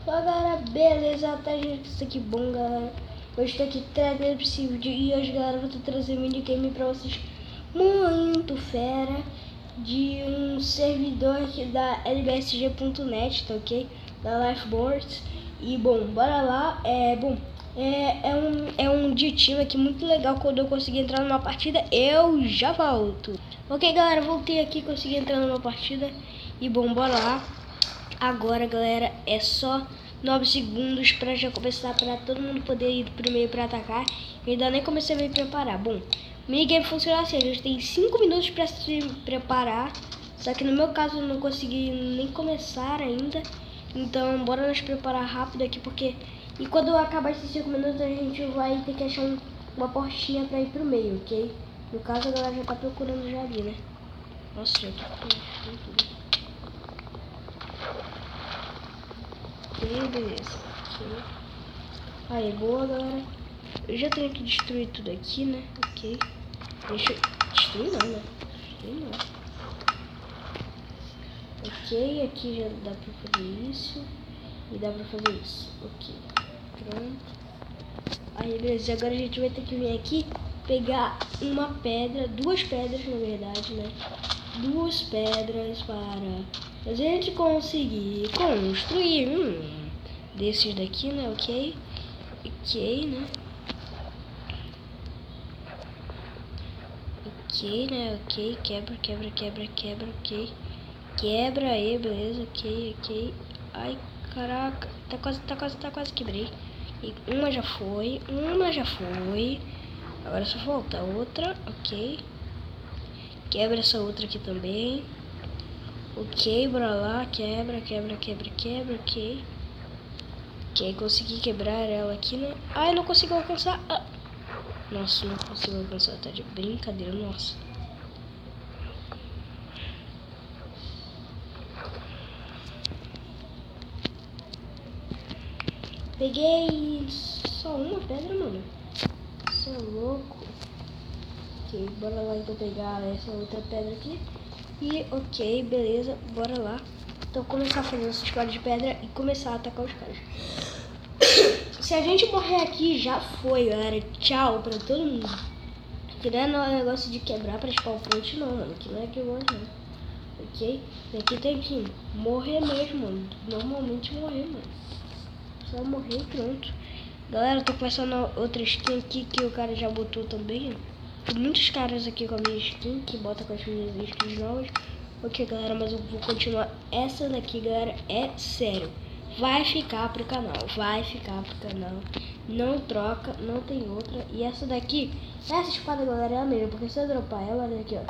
Fala galera, beleza? Tá gente, isso aqui bom galera. Hoje estou aqui trazendo esse vídeo e hoje galera eu vou trazer um minigame pra vocês muito fera de um servidor aqui da lbsg.net, tá ok? Da Lifeboards. E bom, bora lá. É um de time aqui muito legal. Quando eu conseguir entrar numa partida, eu já volto. Ok galera, voltei aqui, consegui entrar numa partida. E bom, bora lá. Agora galera, é só 9 segundos pra já começar, pra todo mundo poder ir pro meio pra atacar. Eu ainda nem comecei a me preparar. Bom, o minigame funciona assim, a gente tem 5 minutos pra se preparar. Só que no meu caso eu não consegui nem começar ainda. Então bora nos preparar rápido aqui, porque... E quando acabar esses 5 minutos a gente vai ter que achar uma portinha pra ir pro meio, ok? No caso a galera já tá procurando já ali, né? Nossa, já tô com tudo. Ok, beleza. Ok. Aí, boa, galera. Eu já tenho que destruir tudo aqui, né? Ok. Deixa eu... Destruir não, né? Destruir não. Ok, aqui já dá pra fazer isso. E dá pra fazer isso. Ok. Pronto. Aí, beleza. Agora a gente vai ter que vir aqui pegar uma pedra. 2 pedras, na verdade, né? 2 pedras para a gente conseguir construir desses daqui, né? Ok, né? Ok, né? Ok, quebra, ok. Quebra aí, beleza, ok. Ai, caraca, tá quase quebrei. E uma já foi. Agora só falta outra, ok. Quebra essa outra aqui também. Ok, bora lá, quebra, ok. Ok, consegui quebrar ela aqui, né? Ai, não consigo alcançar. Nossa, não consigo alcançar, tá de brincadeira, nossa. Peguei só uma pedra, mano. Você é louco. Ok, bora lá então pegar essa outra pedra aqui. E ok, beleza, bora lá. Então começar a fazer essa espada de pedra e começar a atacar os caras. Se a gente morrer aqui, já foi, galera. Tchau pra todo mundo. Que não é um negócio de quebrar pra spawn point, não, mano. Que não é que eu gosto, não. Ok? E aqui tem que morrer mesmo, mano. Normalmente morrer, mano. Só morrer e pronto. Galera, eu tô começando outra skin aqui que o cara já botou também. Tem muitos caras aqui com a minha skin que bota com as minhas skins novas. Ok, galera, mas eu vou continuar. Essa daqui, galera, é sério. Vai ficar pro canal. Não troca, não tem outra. E essa daqui, essa espada, galera, é a mesma. Porque se eu dropar ela, olha aqui, ó.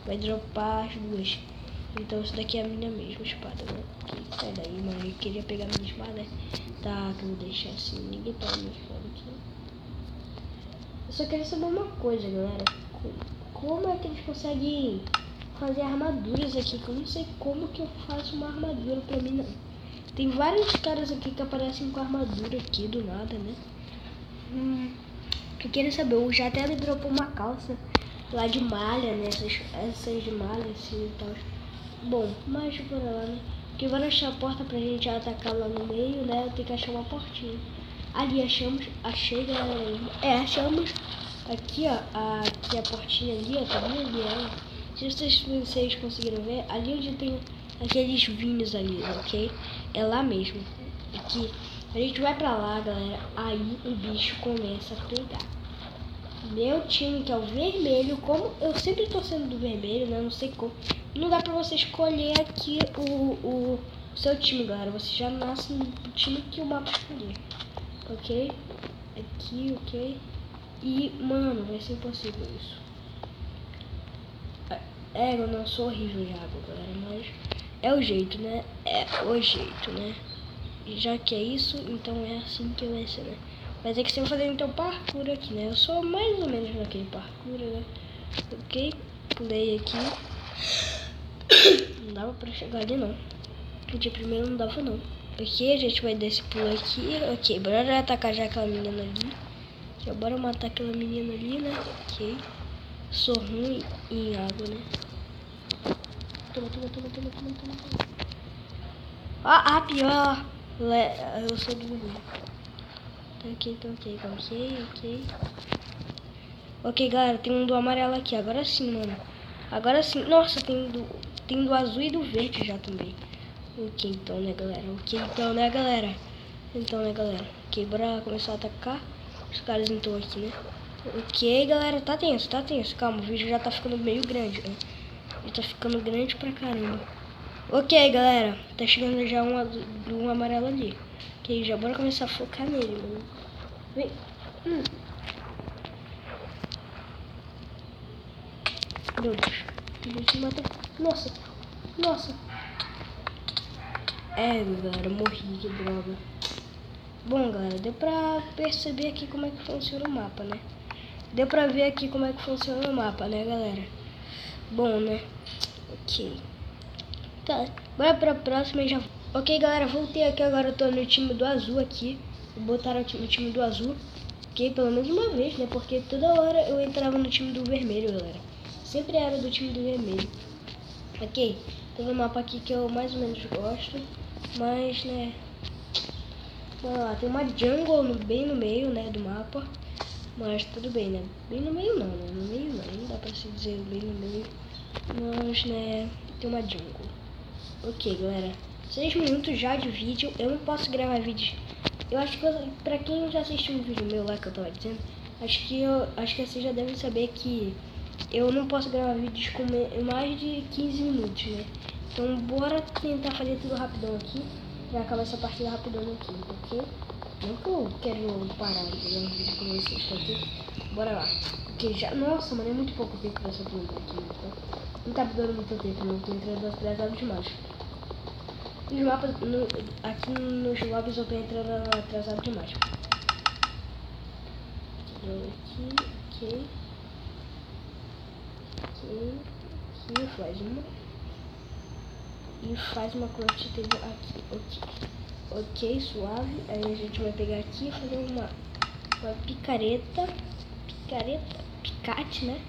Vai dropar as duas. Então essa daqui é a minha mesma espada, né? Sai daí, mano. Eu queria pegar minha espada. Tá, que eu vou deixar assim. Ninguém pega minha espada aqui. Eu só queria saber uma coisa, galera. Como é que eles conseguem fazer armaduras aqui? Que eu não sei como que eu faço uma armadura pra mim, não. Tem vários caras aqui que aparecem com armadura aqui do nada, né? Eu queria saber, eu já até dropou uma calça lá de malha, né? Essas de malha assim e tal. Bom, mas bora lá, né? Porque vai achar a porta pra gente atacar lá no meio, né? Eu tenho que achar uma portinha. Ali achamos, achei, galera. Achamos. Aqui, ó, aqui a portinha ali, ó, tá vendo ali, ó. Se vocês conseguiram ver, ali onde tem aqueles vinhos ali, ok? É lá mesmo. Aqui, a gente vai pra lá, galera, aí o bicho começa a pegar. Meu time, que é o vermelho, como eu sempre tô sendo do vermelho, né, não sei como. Não dá pra você escolher aqui o seu time, galera. Você já nasce no time que o mapa escolher, ok? Aqui, ok? E, mano, vai ser impossível isso. Eu não sou horrível de água, galera, mas é o jeito, né? E já que é isso, então é assim que vai ser, né? Mas é que você vai fazer então parkour aqui, né? Eu sou mais ou menos naquele parkour, né? Ok? Pulei aqui. Não dava pra chegar ali, não. De primeiro não dava, não. Ok, a gente vai dar esse pulo aqui. Ok, bora atacar já aquela menina ali. Já bora matar aquela menina ali, né? Ok. Sou ruim em água, né? Toma. Pior. Eu sou do vermelho. Tá ok. Ok, galera, tem um do amarelo aqui. Agora sim, mano. Agora sim. Nossa, tem do azul e do verde já também. Ok, então, né, galera? Ok, bora começar a atacar. Os caras então aqui, né? Ok, galera, tá tenso. Calma, o vídeo já tá ficando meio grande, né? Ele tá ficando grande pra caramba. Ok, galera, tá chegando já um amarelo ali. Ok, já bora começar a focar nele, mano. Vem. Meu Deus. Deixa eu matar. Nossa. Galera, morri, que droga. Bom, galera, deu pra perceber aqui como é que funciona o mapa, né? Galera? Bom, né? Ok. Tá, bora pra próxima e já... Ok, galera, voltei aqui, agora eu tô no time do azul aqui. Botaram no time do azul. Ok, pelo menos uma vez, né? Porque toda hora eu entrava no time do vermelho, galera. Sempre era do time do vermelho. Ok, tem um mapa aqui que eu mais ou menos gosto. Mas, né... Vamos lá, tem uma jungle bem no meio, né, do mapa. Mas tudo bem, né? Bem no meio não, né? No meio não dá pra se dizer bem no meio. Mas, né, tem uma jungle. Ok, galera. 6 minutos já de vídeo. Eu não posso gravar vídeo. Eu acho que, pra quem já assistiu um vídeo meu lá que eu tava dizendo, acho que vocês já devem saber que eu não posso gravar vídeos com mais de 15 minutos, né? Então, bora tentar fazer tudo rapidão aqui. Já acabar essa partida rapidão aqui, ok? Não que eu quero parar de gravar um vídeo com vocês, tá aqui? Bora lá. Porque já... Nossa, mano, é muito pouco tempo dessa planta aqui, então... Não tá dando muito tempo, não. Tô entrando atrasado demais. Os mapas... aqui nos lobbies eu tô entrando atrasado demais. Aqui, faz uma. E faz uma quantidade aqui, ok, suave. Aí a gente vai pegar aqui e fazer uma picareta, picate, né?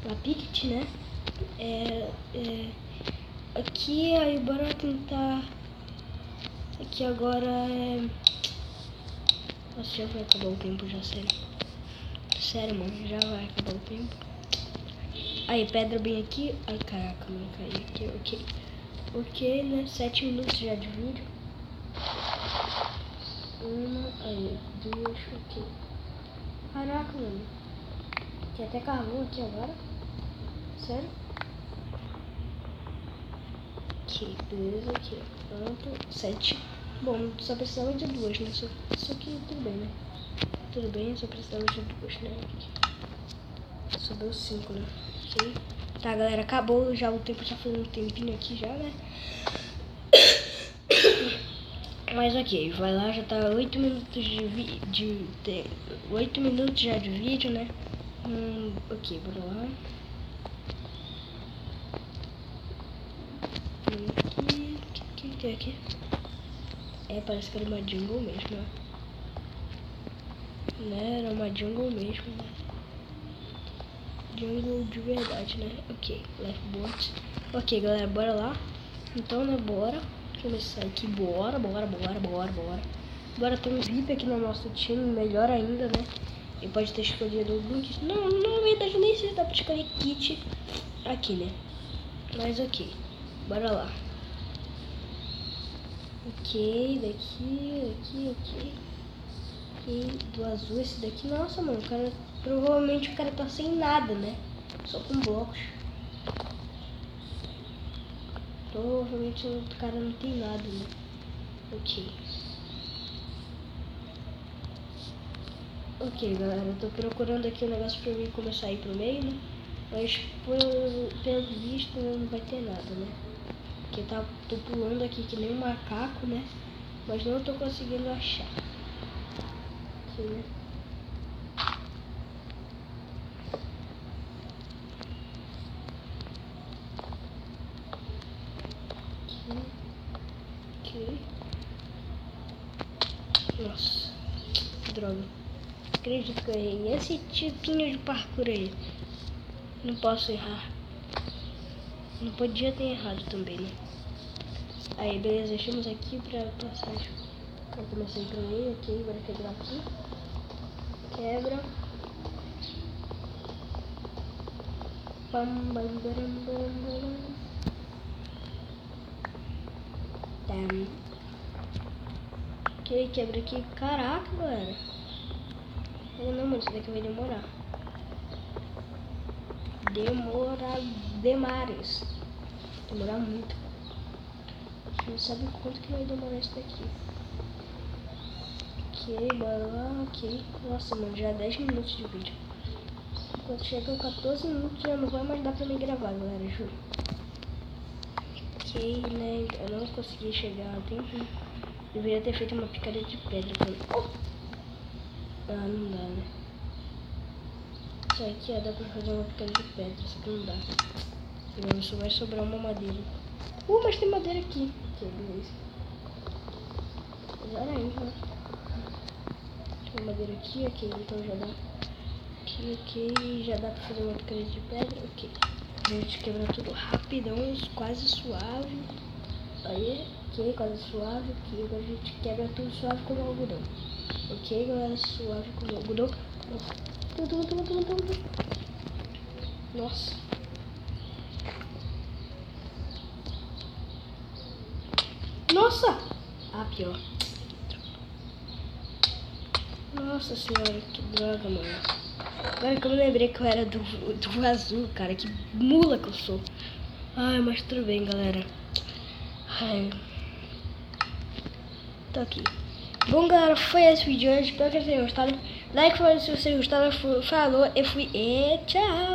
Uma picket, né? Aqui, aí bora tentar. Aqui agora é... Nossa, já vai acabar o tempo já, sério, mano, já vai acabar o tempo. Aí, pedra bem aqui. Ai, caraca, mano, caí aqui, ok, né? 7 minutos já de vídeo. Uma, aí, duas, ok. Caraca, mano. Tem até carvão aqui agora. Sério? Ok, beleza, aqui. Pronto, 7. Bom, só precisava de 2, né? Só que tudo bem, né? Tudo bem, só precisava de 2, né? Só deu 5, né? Ok. Tá, galera, acabou já o tempo, já foi um tempinho aqui já, né? Mas ok, vai lá, já tá 8 minutos de 8 minutos já de vídeo, né? Ok, bora lá. O que tem aqui? Parece que era uma jungle mesmo, né? Era uma jungle mesmo, né? Jungle de verdade, né? Ok, left board. Ok, galera, bora lá. Então, né, bora começar aqui, bora ter um VIP aqui no nosso time, melhor ainda, né? Ele pode ter escolhido algum kit. Não, na verdade nem sei se dá pra escolher kit aqui, né? Mas ok, bora lá. Ok, daqui. Ok, do azul esse daqui. Nossa, mano, o cara... Provavelmente o cara tá sem nada, né? Só com blocos. Provavelmente o cara não tem nada, né? Ok. Ok, galera, eu tô procurando aqui um negócio pra mim começar a ir pro meio, né? Mas pelo visto não vai ter nada, né? Porque tô pulando aqui que nem um macaco, né? Mas não tô conseguindo achar. Aqui, né? Aqui. Nossa, droga. Acredito que eu errei. Esse tipinho de parkour aí. Não posso errar. Não podia ter errado também, né? Aí, beleza, deixamos aqui pra passagem. Eu comecei por aí, ok, agora quebrar aqui. Quebra. Bam, bam, bam, bam, bam. Tam. Ok, quebra aqui. Caraca, galera. Não, mano, isso daqui vai demorar. Demorar demais. Demorar muito. Não sabe quanto que vai demorar isso daqui. Ok, bora lá, ok. Nossa, mano, já é 10 minutos de vídeo. Quando chega 14 minutos já não vai mais dar pra mim gravar, galera, juro. Ok, né, eu não consegui chegar a tempo. Deveria ter feito uma picareta de pedra pra mim. Oh! Ah, não dá, né. Isso aqui, ó, dá pra fazer uma picareta de pedra, isso aqui não dá. Então, só vai sobrar uma madeira. Mas tem madeira aqui. Ok, beleza. Melhor ainda, né. Tem madeira aqui, ok, então já dá. Ok, já dá pra fazer uma picareta de pedra, ok. A gente quebra tudo rapidão, quase suave. Aí, ok, quase suave, ok. Agora a gente quebra tudo suave como algodão. Ok, galera, suave como algodão. Nossa. Nossa! Ah, pior. Nossa senhora, que droga, mano. Agora que eu me lembrei que eu era do azul, cara. Que mula que eu sou. Ai, mas tudo bem, galera. Ai. Tô aqui. Bom, galera, foi esse vídeo hoje. Espero que vocês tenham gostado. Like se vocês gostaram. Falou, eu fui e tchau.